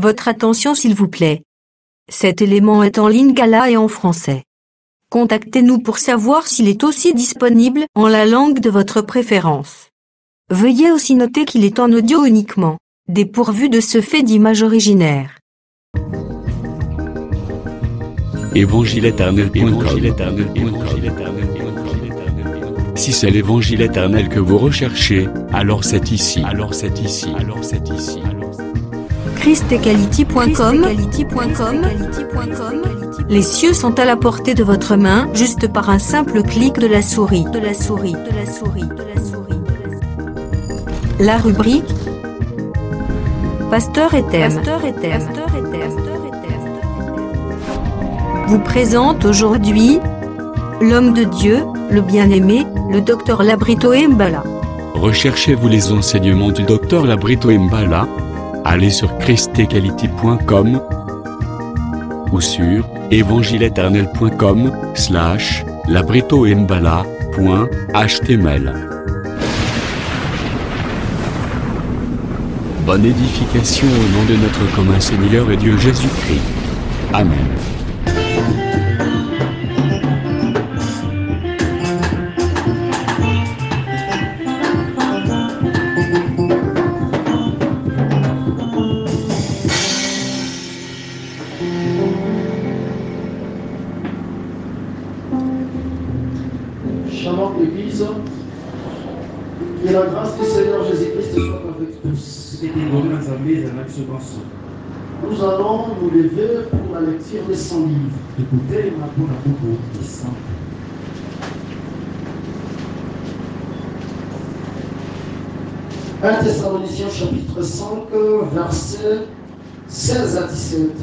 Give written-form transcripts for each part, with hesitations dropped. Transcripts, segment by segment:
Votre attention s'il vous plaît. Cet élément est en lingala et en français. Contactez-nous pour savoir s'il est aussi disponible en la langue de votre préférence. Veuillez aussi noter qu'il est en audio uniquement, dépourvu de ce fait d'image originaire. Évangile-éternel.com. Si c'est l'évangile éternel que vous recherchez, alors c'est ici. Christequality.com. Les cieux sont à la portée de votre main, juste par un simple clic de la souris. La rubrique Pasteur et thème vous présente aujourd'hui l'homme de Dieu, le bien-aimé, le docteur Labrito Mbala. Recherchez-vous les enseignements du docteur Labrito Mbala? Allez sur christequality.com ou sur évangile-éternel.com/labritombala.html. Bonne édification au nom de notre commun Seigneur et Dieu Jésus-Christ. Amen. Shalom l'Église, que la grâce du Seigneur Jésus-Christ soit avec tous. Nous allons nous lever pour la lecture des 100 livres. 1 Thessaloniciens chapitre 5, versets 16 à 17.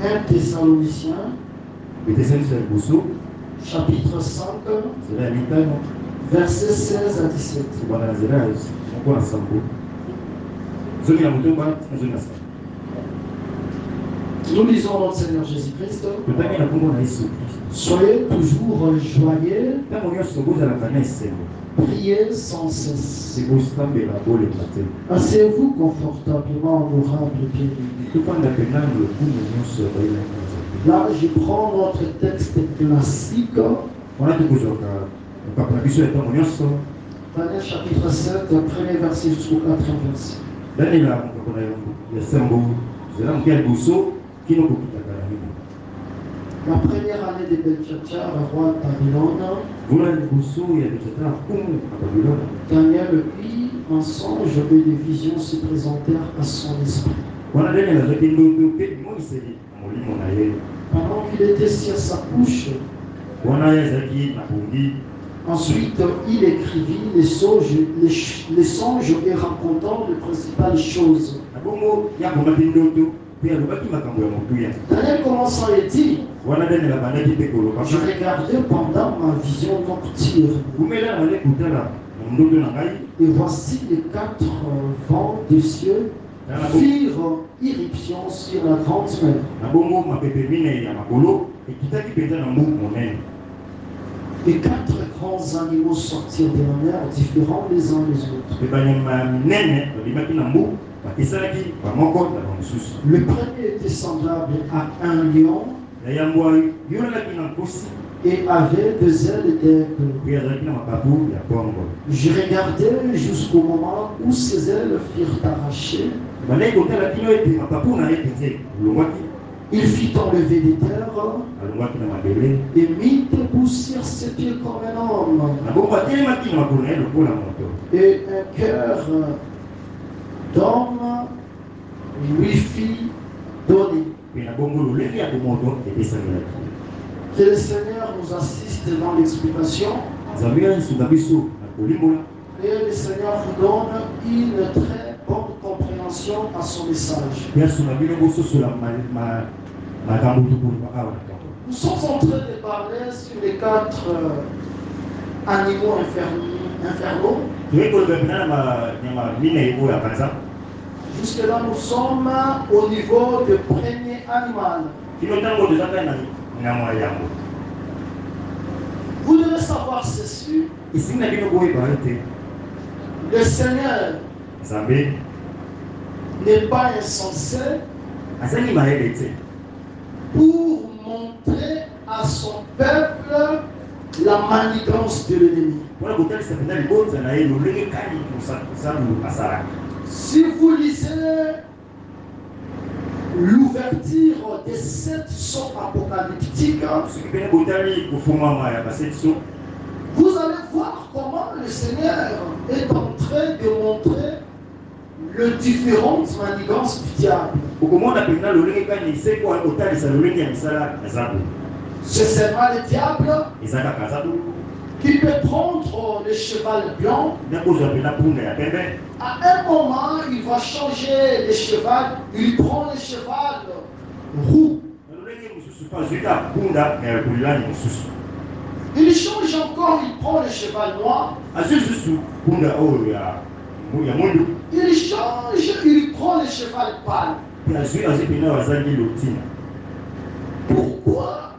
1 Thessaloniciens chapitre 5, versets 16 à 17. Nous lisons notre Seigneur Jésus-Christ. Soyez toujours joyeux, priez sans cesse. Asseyez-vous confortablement, honorable bien-aimé. Là, je prends notre texte classique. Daniel chapitre 7, premier verset jusqu'au 4e verset. La première année de Beltchacar, roi de Babylone, Daniel vit un songe et des visions se présentèrent à son esprit. Pendant qu'il était sur sa couche, ensuite il écrivit les songes et racontant les principales choses. Daniel commença et dit: je regardais pendant ma vision nocturne, et voici les 4 vents des cieux firent irruption sur la grande mer. Et 4 grands animaux sortirent de la mer, différents les uns des autres. Le premier était semblable à un lion et avait 2 ailes d'aigle. Je regardais jusqu'au moment où ses ailes furent arrachées. Il fit enlever des terres et mit debout sur ses pieds comme un homme. Et un cœur d'homme lui fit donner. Que le Seigneur nous assiste dans l'explication. Et le Seigneur vous donne une très bonne compréhension à son message. Nous sommes en train de parler sur les 4 animaux infernaux. Jusque là, nous sommes au niveau du premier animal. Vous devez savoir ceci. Le Seigneur Zambé n'est pas insensé azali mayele te pour montrer à son peuple la manigance de l'ennemi. mpona kotalisa mpenza libonza na ye lolenge kani mosantu asalaka. Si vous lisez l'ouverture des 7 sons apocalyptiques, soki mpene botali kofungwama ya baseti so vous allez voir comment le Seigneur est en train de montrer les différentes manigances du diable. okomona mpenza lolenge kani seko kotalisa lolenge ya misala eza boye C'est seulement le diable eza kaka aza boye qui peut prendre le cheval blanc. nakozwa mpenza mpunda ya pembe. À un moment, il va changer le cheval. Il prend le cheval roux. na lolenge mosusu mpo azwi ka mpunda na ya kolilani mosusu Il change encore, il prend le cheval noir. azwi lisusu mpunda oyo ya mwindu Il change, il prend le cheval pâle. mpe azwi mpenza oyo azangi lotina. Pourquoi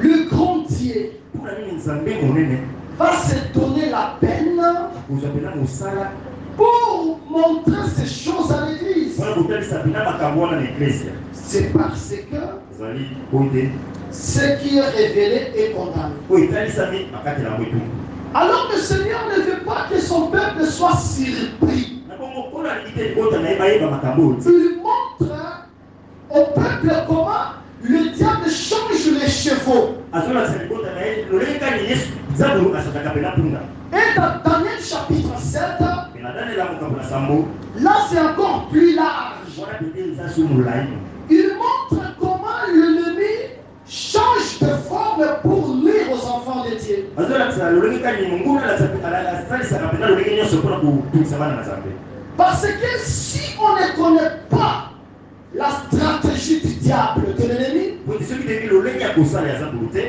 le grand Dieu mpona nini nzambe monene va se donner la peine akozwa mpenza mosala pour montrer ces choses à l'église? mpona kotalisa mpenza makambo wana na eklesia? C'est parce que ezali oyo ce qui est révélé est condamné. te oyo etalisami makati na yango etumbu. Alors le Seigneur ne veut pas que son peuple soit surpris. na bongo mpona alingi te libota na ye bayeba makambo oyo Il montre au peuple comment le diable change les chevaux. azolakisa libota na ye lolenge kani yesu nzambe asataka mpenza mpunda. Et dans Daniel chapitre 7, mpe na danela mokambo na sambo là c'est encore plus large. wana pete eza so molai. Il montre comment l'ennemi change de forme pour nuire aux enfants de Dieu. azolakisa lolenge kani monguna asalisaka mpenza lolenge nyonso mpona kotungisa bana na nzambe. Parce que si on ne connaît pas la stratégie du diable, de l'ennemi, poti soki tebi lolenge ya kosala ya zambulu te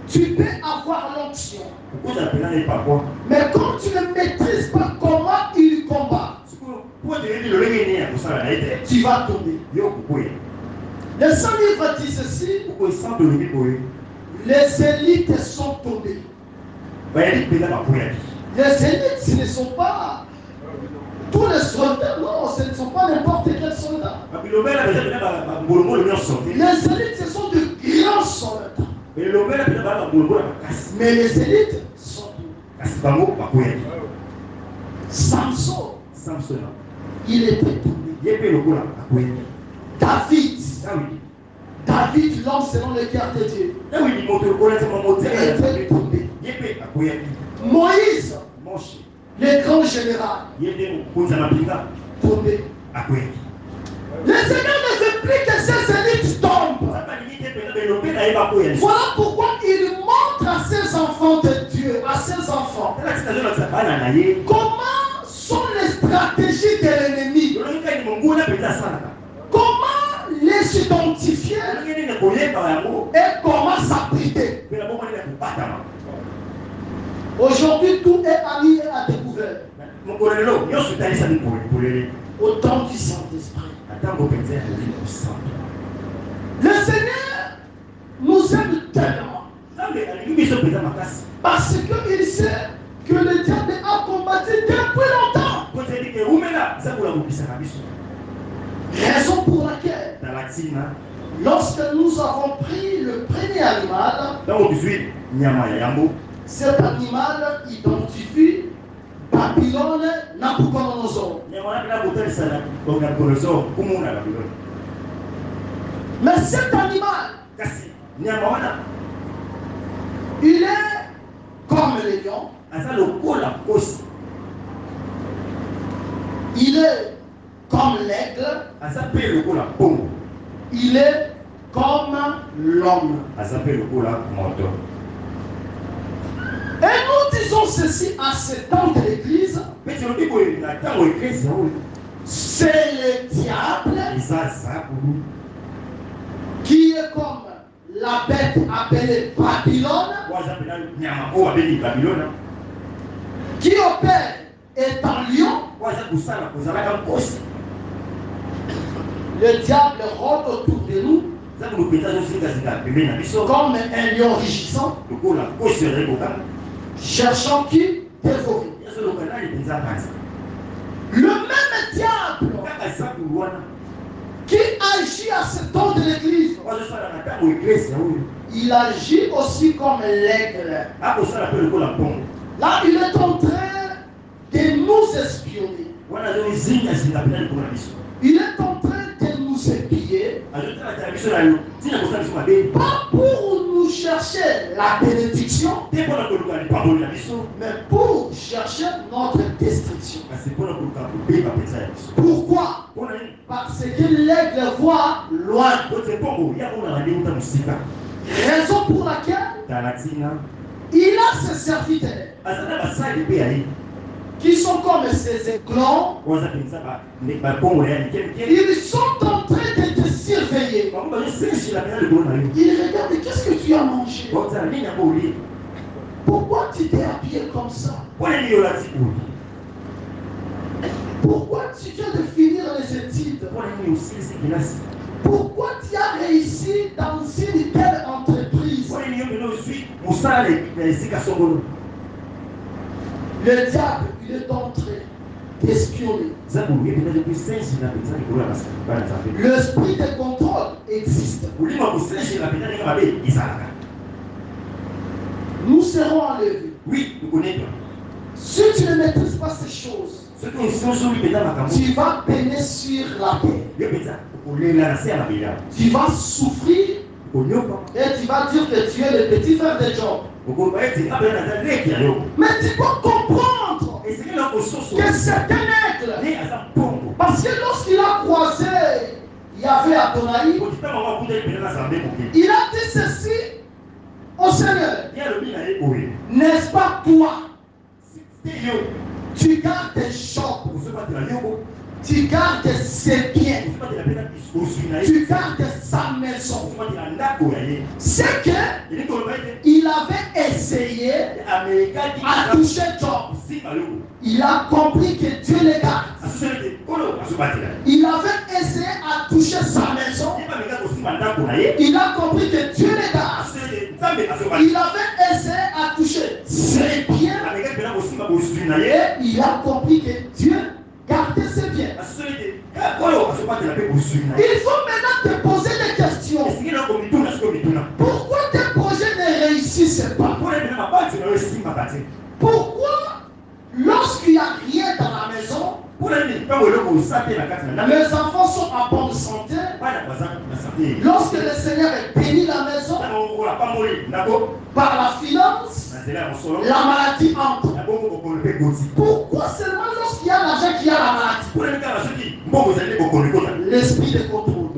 tu peux avoir l'onction. okozala mpenza na ye pakwa Mais quand tu ne maîtrises pas comment il combat, sikoyo po toyebi lolenge nini ya kosala na ye te tu vas tomber. yo kokwea Les saints livres disent ceci, okoesante olobi boye les élites sont tombées. bayali mpenza bakweyaki. Les élites, ce ne sont pas tous les soldats, non, ce ne sont pas n'importe quels soldats. babilobela mpenza mpenza bangolongolo nyonso te. Les élites, ce sont de grands soldats. elobela mpenza baa bangolongolo ya makasi Mais les élites sont tombées. kasi bango bakweyaki. Samson, samsona il était tombé. ye mpe lokola akweyaki. David, dawidi David, l'homme selon le cœur de Dieu, dawidi moto lokola nzema motema ya était nzambe tombé. ye mpe akweyaki. Moïse, moshe le grand général, ye nde mokonzi ya mapinga tombé. akweyaki. Le Seigneur ne veut plus que ces élites tombent. nzambe alingi te mpenza belobe na ye bakwea lisusu. Voilà pourquoi il montre à ses enfants de Dieu, à ses enfants, talakisi azolakisa bana na ye comment sont les stratégies de l'ennemi, lolongi kani monguna mpenza asalaka. comment les identifier lolongi nini koyeba yango et comment s'abriter. mpe na bongo nini ya kobatama. Aujourd'hui, tout est allié à découvert. mokolo lelo nyonso etalisami polele Au temps du Saint-Esprit. na ntango mpenza ya loli kosantu. Le Seigneur nous aime tellement nzambe alingi biso mpenza makasi parce qu'il sait que le diable a combattu depuis longtemps. po teyeli ke umela nzambe olakobisaka biso. Raison pour laquelle, na latina lorsque nous avons pris le premier animal, ntango tozwi nyama ya yambo cet animal identifie Babylone, Nabucodonosor. nyama wana mpena kotalisa nabucodonosor kumu na babiloni. Mais cet animal, kasi nyama wana il est comme le lion, aza lokola kosi, il est comme l'aigle, aza mpe lokola mpongo, il est comme l'homme. aza mpe lokola moto. Et nous disons ceci à ce temps de l'église, mpe tilobi boye na ntango eklesi oyo c'est le diable eza zakulu qui est comme la bête appelée Babylone, oyo aza mpena nyama oyo abengi babilona qui opère étant lion. oyo aza kosala kozalaka nkosi. Le diable rôde autour de nous nzambe mpenza azozingazinga pembeni na biso comme un lion rugissant, lokola nkosi oyo ezali kokanga cherchant qui dévorer. azoloka Le même diable qui agit à ce temps de l'église, il agit aussi comme l'aigle. Là, il est en train de nous espionner. Il est en train de nous épier. Pas pour nous chercher la bénédiction, mais pour chercher notre destruction. Pourquoi? Parce que l'aigle voit loin. Raison pour laquelle il a ses serviteurs qui sont comme ces aiglons. Ils sont en train de te surveiller. Ils regardent, qu'est-ce que tu as mangé? Pourquoi tu t'es habillé comme ça? Pourquoi tu viens de finir les études? Pourquoi tu as réussi dans une telle entreprise? Le diable, il est en train d'espionner. L'esprit de contrôle existe. Nous serons enlevés. Oui, nous connaissons. Si tu ne maîtrises pas ces choses, tu vas peiner sur la terre. Tu vas souffrir et tu vas dire que tu es le petit frère de Job. Mais tu peux comprendre que c'est un aigle. Parce que lorsqu'il a croisé Yahvé Adonai, il a dit ceci au Seigneur. N'est-ce pas toi? Tu gardes tes champs. Tu gardes ses biens. Tu gardes sa maison. C'est que il avait essayé à toucher Job. Il a compris que Dieu les garde. Il avait essayé à toucher sa maison. Il a compris que Dieu les garde. Il avait essayé à toucher ses biens. Et il a compris que Dieu gardait ses biens. Il faut maintenant te poser des questions. Pourquoi tes projets ne réussissent pas? Pourquoi lorsqu'il n'y a rien dans la maison, les enfants sont en bonne santé? Lorsque le Seigneur est béni la maison, par la finance, la maladie entre. Pourquoi seulement lorsqu'il y a l'argent qu'il y a la maladie? L'esprit de contrôle.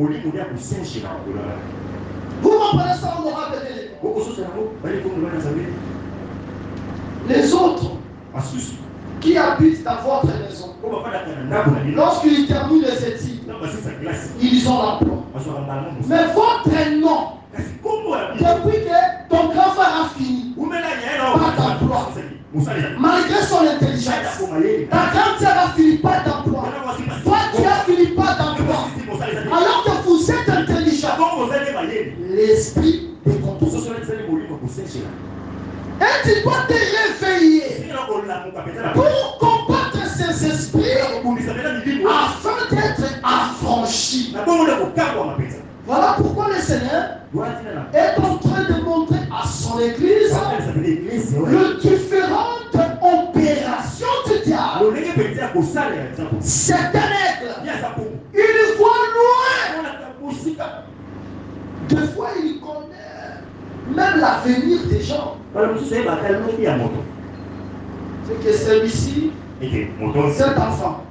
Vous comprenez ça, honorable délégué? Les autres qui habitent dans votre maison, lorsqu'ils terminent les études, ils ont l'emploi. Mais votre nom, depuis que ton grand frère a fini, pas d'emploi. Malgré son intelligence, ta grande sœur a fini, pas d'emploi. Toi, tu as fini, pas d'emploi. Alors que vous êtes intelligent, l'esprit de contrôle. Et tu dois te réveiller pour combattre ces esprits afin d'être affranchi. Voilà pourquoi le Seigneur est en train de montrer à son église les différentes opérations du diable. C'est un aigle. Il voit loin. Des fois, il connaît même l'avenir des gens. C'est que celui-ci, cet enfant,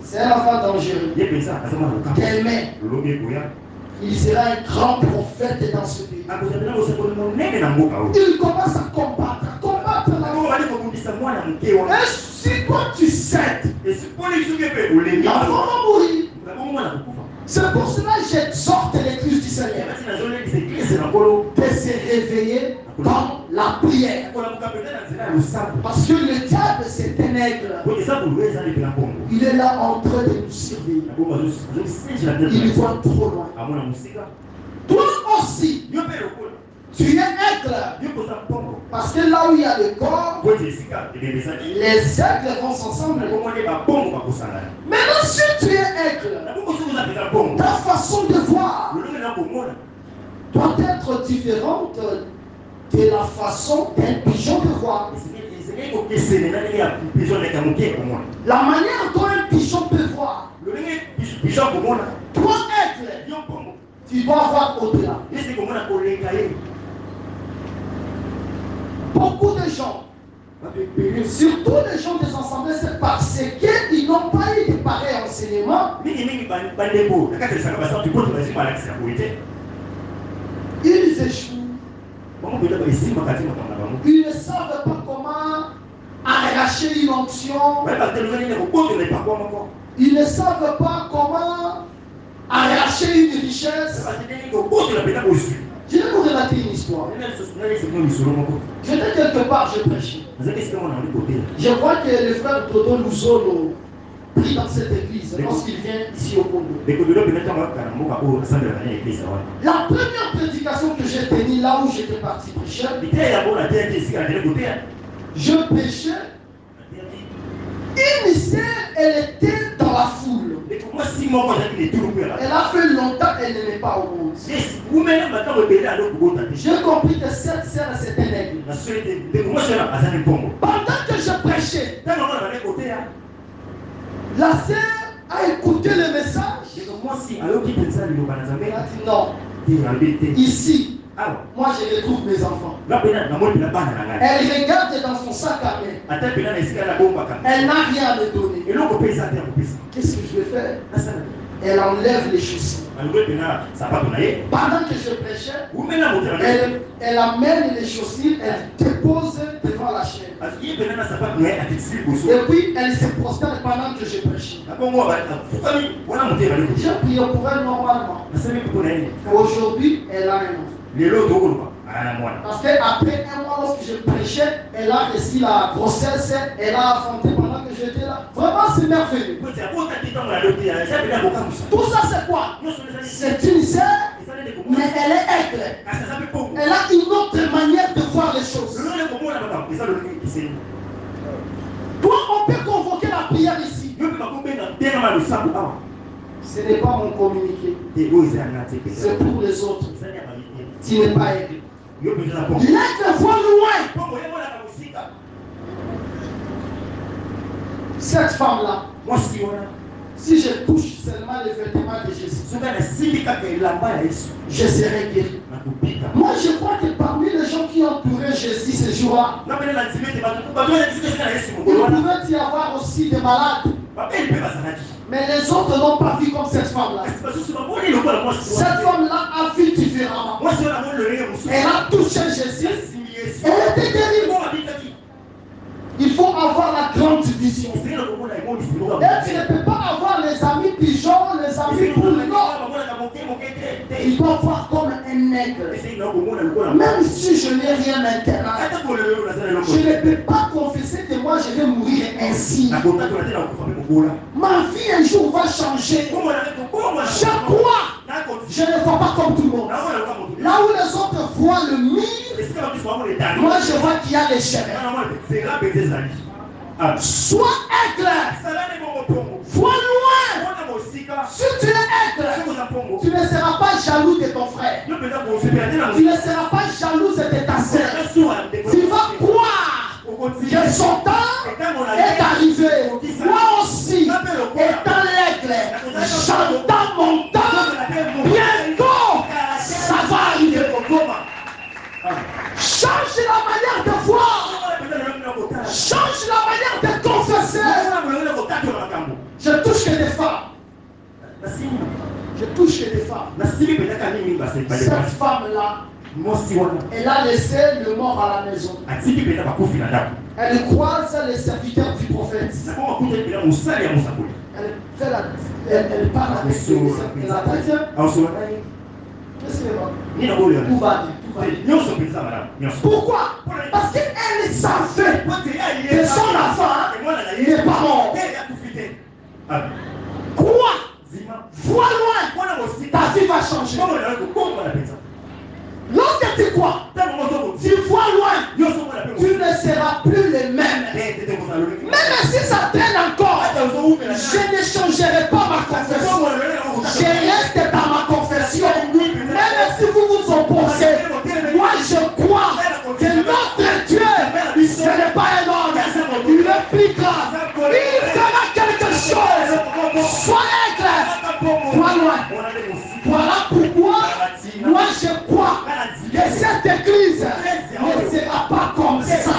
c'est un enfant dangereux. Demain, il sera un grand prophète dans ce pays. Il commence à combattre et si toi tu cèdes, l'enfant va mourir. C'est pour cela que j'exhorte l'église du Seigneur de se réveiller dans la prière. Parce que le diable, c'est un aigle. Il est là en train de nous surveiller. Il voit trop loin. Toi aussi, Tu es aigle. Parce que là où il y a le corps, les aigles vont ensemble. Maintenant, si tu es aigle, ta façon de voir doit être différente de la façon d'un pigeon de voir. La manière dont un pigeon peut voir, toi aigle, tu dois voir au-delà. Beaucoup de gens, surtout les gens des assemblées, c'est parce qu'ils n'ont pas eu de pareil enseignement. Ils échouent. Ils ne savent pas comment arracher une onction. Ils ne savent pas comment arracher une richesse. Je vais vous relater une histoire. J'étais quelque part, je prêchais. Je vois que le frère Toto Luzolo prie dans cette église lorsqu'il vient ici au Congo. La première prédication que j'ai tenue là où j'étais parti prêcher, je prêchais. Une mystère, elle était dans la foule. Elle a fait longtemps qu'elle n'aimait pas au monde. J'ai compris que cette sœur c'était un aigle. Pendant que je prêchais, la sœur a écouté le message. Elle a dit non. Ici, moi je retrouve mes enfants. Elle regarde dans son sac à main. Elle n'a rien à me donner. Qu'est-ce que je vais faire? Elle enlève les chaussures. Pendant que je prêchais, elle amène les chaussures, elle dépose devant la chaîne. Et puis elle se prosterne pendant que je prêchais. J'ai prié pour elle normalement. Aujourd'hui, elle a un enfant. Parce qu'après un mois, lorsque je prêchais, elle a reçu la grossesse, elle a affronté pendant que j'étais là. Vraiment, c'est merveilleux. Tout ça, c'est quoi? C'est une sœur, mais elle est aigle. Elle a une autre manière de voir les choses. Toi, on peut convoquer la prière ici. Ce n'est pas mon communiqué. C'est pour les autres. Tu n'es pas aigle. L'aigle voit loin. Cette femme-là, si je touche seulement les vêtements de Jésus, je serai guéri. Moi, je crois que parmi les gens qui entouraient Jésus ce jour-là, il pouvait y avoir aussi des malades. Mais les autres n'ont pas vu comme cette femme-là. Cette femme-là a vu différemment. Elle a touché Jésus. Elle était guérie. Il faut avoir la grande vision. Et tu ne peux pas avoir les amis pigeons, les amis poules. Il doit voir comme un aigle. Même si je n'ai rien maintenant, je ne peux pas confesser que moi je vais mourir ainsi. Ma vie un jour va changer. Je crois. Je ne vois pas comme tout le monde. Là où les autres voient le mur, moi je vois qu'il y a les chemins. Sois aigle. Vois loin. Si tu es aigle, tu ne seras pas jaloux de ton frère. Tu ne seras pas jalouse de ta sœur. Tu vas croire que son temps est arrivé. Moi aussi, étant l'aigle, j'entends mon temps. Bientôt, ça va arriver. Change la manière de voir. Change la manière de confesser. Je touche que des femmes. Je touche que des femmes. Cette femme-là, elle a laissé le mort à la maison. Elle croise les serviteurs du prophète. Elle parle avec eux. Elle a dit, qu'est-ce que va? Tout va bien. Pourquoi? Parce qu'elle savait que son enfant n'est pas mort. Quoi? Vois loin. Ta vie va changer. Lorsque tu crois, plus les mêmes. Même si ça traîne encore, je ne changerai pas ma confession. Je reste dans ma confession. Même si vous vous opposez, moi je crois que notre Dieu, ce n'est pas un homme. Il est plus grave. Il fera quelque chose. Soyez clair. Toi loin. Voilà pourquoi moi je crois que cette église ne sera pas comme ça.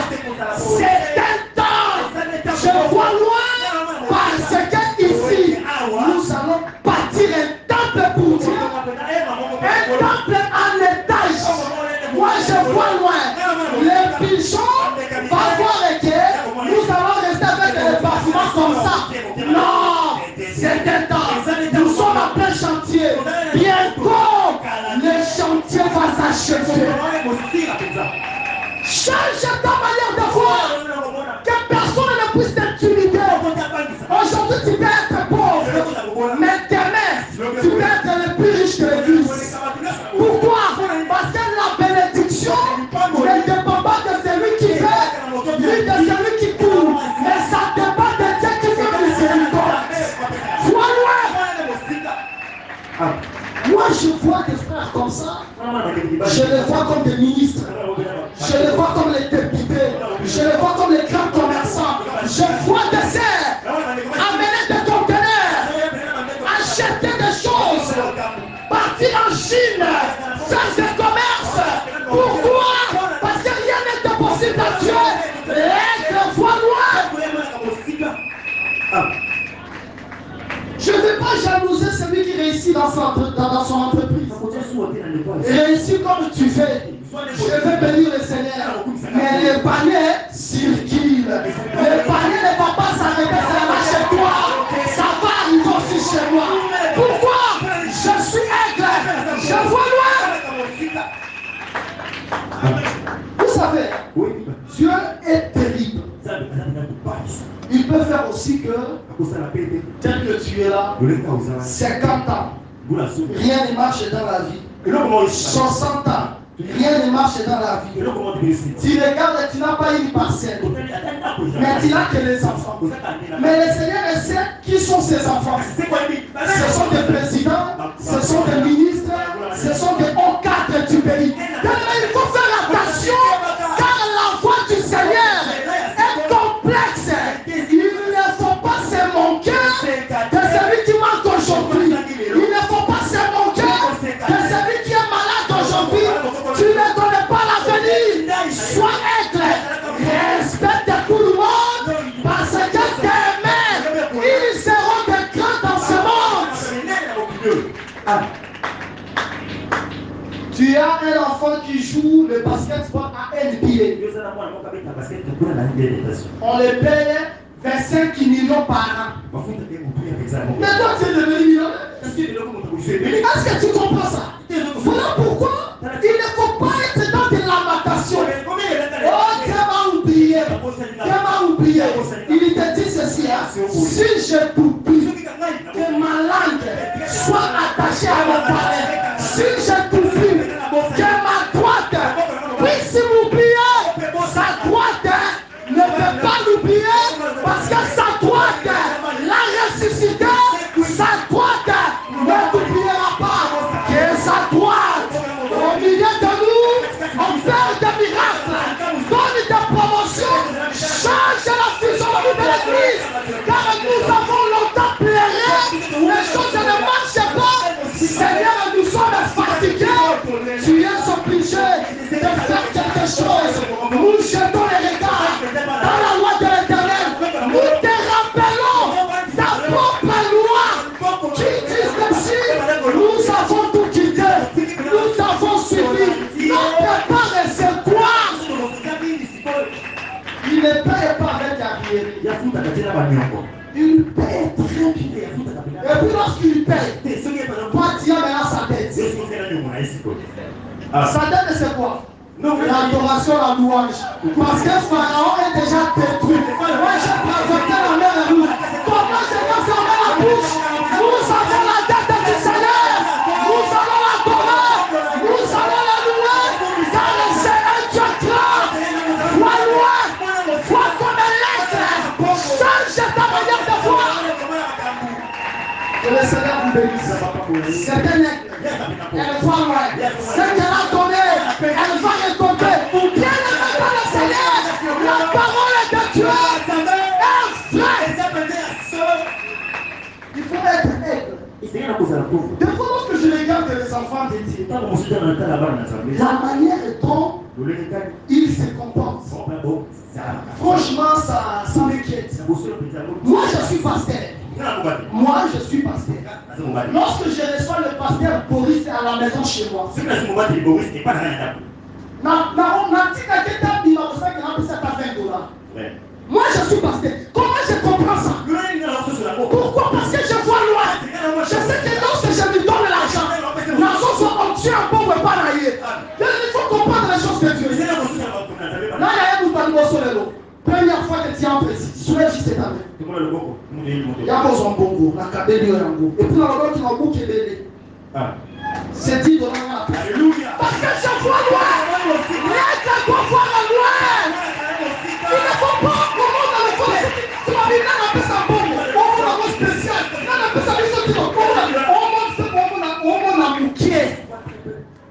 C'est un temps. Je vois loin parce que ici nous allons bâtir un temple pour Dieu. Un temple en étage. Moi je vois loin. Les pigeons vont voir que nous allons rester avec des bâtiments comme ça. Non, c'est un temps. Nous sommes en plein chantier. Bientôt, le chantier va s'achever. Change ta manière de voir. Que personne ne puisse t'intimider. Aujourd'hui, tu peux être pauvre. Mais demain, tu peux être le plus riche de l'église. Pourquoi? Parce que la bénédiction ne dépend pas de celui qui fait, ni de celui qui court. Mais ça dépend de Dieu qui fait miséricorde. Sois loin. Moi, je vois des frères comme ça. Je les vois comme des ministres. Je les vois comme les députés. Je les vois comme les grands commerçants. Je vois des sœurs amener des conteneurs, acheter des choses, partir en Chine, faire des commerces. Pourquoi? Parce que rien n'est impossible à Dieu. Être fois loin. Je ne vais pas jalouser celui qui réussit dans son entreprise. Réussis comme tu fais. Je vais bénir le Seigneur. Mais les paniers circulent. Les paniers ne vont pas s'arrêter seulement chez toi. Ça va arriver aussi chez moi. Pourquoi? Je suis aigle. Je vois loin. Vous savez, Dieu est terrible. Il peut faire aussi que, tel que tu es là, 50 ans, rien ne marche dans la vie. 60 ans, rien ne marche dans la vie. Tu regardes, tu n'as pas une parcelle, mais tu n'as que les enfants. Mais le Seigneur sait qui sont ces enfants. Ce sont des présidents, ce sont des ministres, ce sont des hauts cadres du pays. Il faut faire attention, car la voix du Seigneur est complexe. Il ne faut pas se manquer de celui qui manque aujourd'hui. Il ne faut pas se manquer de celui qui est malade aujourd'hui. Tu ne connais pas l'avenir. Sois aigle. Respecte tout le monde parce que demain, ils seront des grands dans ce monde. Tu as un enfant qui joue le basketball à NBA. On les paye 25 millions par an. Mais toi, tu es devenu millionnaire. Est-ce que tu comprends ça? Voilà pourquoi il ne faut pas être dans de l'amatation. Oh, Dieu m'a oublié. Dieu m'a oublié. Il te dit ceci, hein? Si je t'oublie, que ma langue soit attachée à mon palais. Si je t'oublie, que ma droite puisse m'oublier. Sa droite ne peut pas l'oublier parce que sa droite l'a ressuscité. Sa droite ne t'oubliera pas. Que sa droite, au milieu de nous, on fait des miracles, donne des promotions, change la physionomie de l'église. Car nous avons longtemps pleuré, les choses ne marchent pas. Seigneur, nous sommes fatigués. Tu es obligé de faire quelque chose. Nous jetons les regards dans la loi de l'Éternel. Nous te rappelons ta propre loi qui dit ceci. Nous avons tout quitté. Nous avons suivi. Notre part est c'est quoi? Il ne paye pas avec arriéré. Il paye très bien. Et puis lorsqu'il paye, toi tu as maintenant sa tête. Sa tête c'est quoi? L'adoration, la louange. Parce que Pharaon est déjà détruit. Moi j'ai présenté la mer rouge. Comment Seigneur fermer la bouche? Nous avons la tête du Seigneur. Nous allons l'adorer. Nous allons la louer. Car c'est un Dieu grand. Loin, loin. Que le Seigneur vous bénisse. C'est un aigle. Elle va loin. C'est qu'elle a donné. Elle va récolter. Bien aimé par le Seigneur. La parole de Dieu est vraie. Il faut être aigle. Des fois, lorsque je regarde les enfants de Dieu, la manière dont ils se comportent, franchement, ça m'inquiète. Moi, je suis pasteur. Lorsque je reçois le pasteur Boris à la maison chez moi, moi, je suis pasteur. Comment je comprends ça? Pourquoi? Parce que je vois loin. Je sais que lorsque je lui donne l'argent, l'argent soit obtenu en pauvre pas naïe. Il faut comprendre les choses de Dieu. Là, il y a un bouton de solo. Première fois que tu es en président, soulève juste ta main. Il y a un bongo, la cabelle et puis dans le qui m'a bouqué bébé. C'est dit de Alléluia. Parce que je vois loin. Rien que pour voir loin. Il ne faut pas comment dans le fond. Tu vas venir dans la paix sans bongo. On va avoir spécial. Dans la paix sans bongo.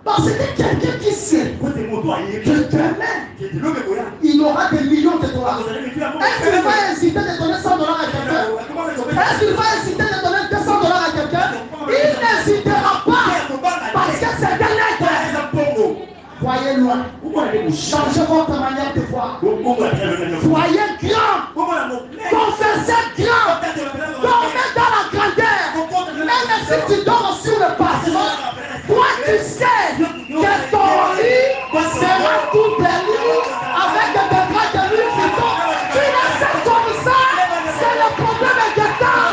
Parce que quelqu'un qui sait que demain, il aura des millions de dollars. Est-ce qu'il va inciter de donner $100 à quelqu'un? Est-ce qu'il va inciter de donner $200 à quelqu'un? Il n'hésitera pas. Parce que c'est de l'être. Voyez loin. Changez votre manière de voir. Soyez grand. Confessez grand. Dormez dans la grandeur. Même si tu dors sur le passage, toi tu sais que ton lit sera tout béni avec des draps de l'huile qui tombent. Tu le sais comme ça. C'est le problème de temps.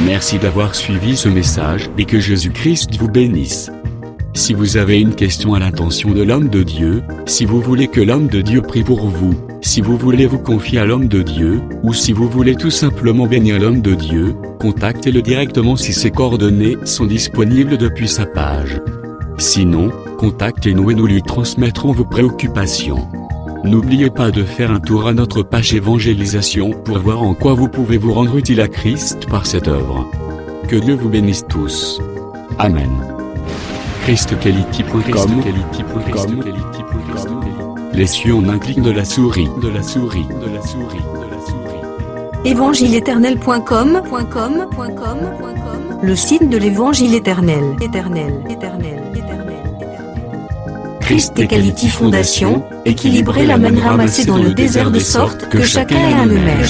Merci d'avoir suivi ce message et que Jésus-Christ vous bénisse. Si vous avez une question à l'intention de l'homme de Dieu, si vous voulez que l'homme de Dieu prie pour vous, si vous voulez vous confier à l'homme de Dieu, ou si vous voulez tout simplement bénir l'homme de Dieu, contactez-le directement si ses coordonnées sont disponibles depuis sa page. Sinon, contactez-nous et nous lui transmettrons vos préoccupations. N'oubliez pas de faire un tour à notre page évangélisation pour voir en quoi vous pouvez vous rendre utile à Christ par cette œuvre. Que Dieu vous bénisse tous. Amen. ChristQuality.com. Les cieux en un clic de la souris. Évangile-éternel.com, le site de l'évangile éternel. Christ et Quality Fondation, équilibrer la manne ramassée dans le désert de sorte que chacun ait un numère.